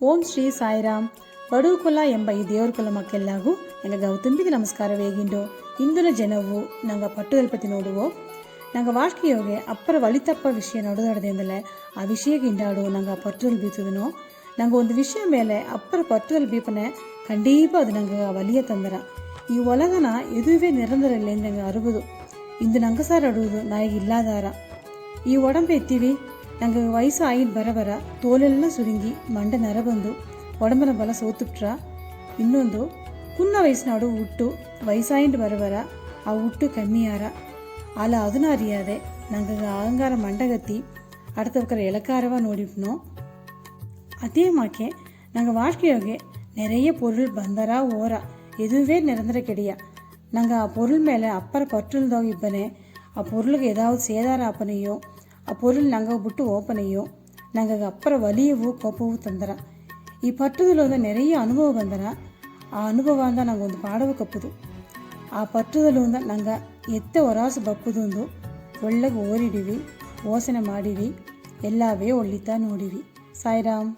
ಓಂ ಶ್ರೀ ಸಾಯಿರಾಮ್. ಬಡೂಕುಲ ಎಂಬ ಈ ದೇವ್ರ ಕುಲ ಮಕ್ಕೆಲ್ಲಾಗೂ ನನಗೆ ತುಂಬಿದ ನಮಸ್ಕಾರ ವೇಗಿಂಡು. ಇಂದಿನ ಜನವು ನಂಗೆ ಪಟ್ಟುದಲ್ಪತಿ ನೋಡುವೋ ನಂಗೆ ವಾಷ್ಕಿಯೋಗೆ ಅಪ್ಪರ ವಳಿತಪ್ಪ ವಿಷಯ ನಡುದಡೆದಿಂದಲೇ ಆ ವಿಷಯಕ್ಕೆ ಇಂಡಾಡು ನಂಗೆ ಪಟ್ಟುದಲ್ ಬೀತದನೋ ನಂಗೆ ಒಂದು ವಿಷಯ ಮೇಲೆ ಅಪ್ಪರ ಪಟ್ಟುದಲ್ ಬೀಪನೆ ಖಂಡೀಪ ಅದು ನಂಗೆ ವಲಿಯ ತಂದರ. ಈ ಒಲಗನ ಎದುವೇ ನಿರಂತರ ನಂಗೆ ಅರುವುದು ಇಂದು ನಂಗೆ ಸಾರ ಅಡುವುದು ನಾಯಿಗೆ ಇಲ್ಲಾದಾರ. ಈ ಒಡಂಬೆ ಎತ್ತೀವಿ ನಂಗೆ ವಯಸ್ಸು ಆಯ್ದು ಬರ ತೋಲೆಲ್ಲ ಸುರುಂಗಿ ಮಂಡೆ ನರ ಬಂದು ಒಡಂಬನ ಬಲ ಸೋತುಟ್ರ. ಇನ್ನೊಂದು ಕುನ್ನ ವಯಸ್ಸಿನಾಡು ಹುಟ್ಟು ವಯಸ್ಸಾಯಿಂಡು ಬರ ಆ ಹುಟ್ಟು ಕಮ್ಮಿಯಾರ ಅಲ್ಲ ಅದನ್ನ ಅರಿಯಾದೆ ನಂಗೆ ಅಹಂಗಾರ ಮಂಡಗತ್ತಿ அடுத்தவக்கற இலக்காரவா நோடிப்பணும். அதே மாக்கே நாங்கள் வாழ்க்கையோge நிறைய பொருள் பந்தரா ஓரா எதுவே நிரந்தர கிடையா. நாங்கள் ಆ பொருள் ಮೇಲೆ ಅಪ್ಪರ ಪಟ್ಟುಲ್ದಾಗ ಇಬ್ಬನೇ ಆ பொருளுக்கு ஏதாவது சேதார ಆಪನೆಯೋ ಆ பொருள் நாங்கள் ಬಿಟ್ಟು ಓಪನೆಯೋ நாங்கள் ಅಪ್ಪರ ವಲಿಯವು ಕೋಪವು ತಂದರ. ಈ ಪಟ್ಟುದಲು நிறைய ಅನುಭವ ಬಂದರ. ಆ ಅನುಭವ ಅಂದ ನಂಗೆ ಒಂದು ಪಾಡವು ಕಪ್ಪುದು. ಆ ಪಟ್ಟುದಲು ಅಂದ ನಂಗೆ ಎತ್ತೆ ಹೊರಾಸು ಬಪ್ಪುದೊಂದು ಒಳ್ಳೆಗೆ ಓರಿಡಿವಿ ಓಸನೆ ಮಾಡಿವಿ ಎಲ್ಲವೇ ಒಳ್ಳಿತಾ ನೋಡಿವಿ. ಸಾಯಿರಾಮ್.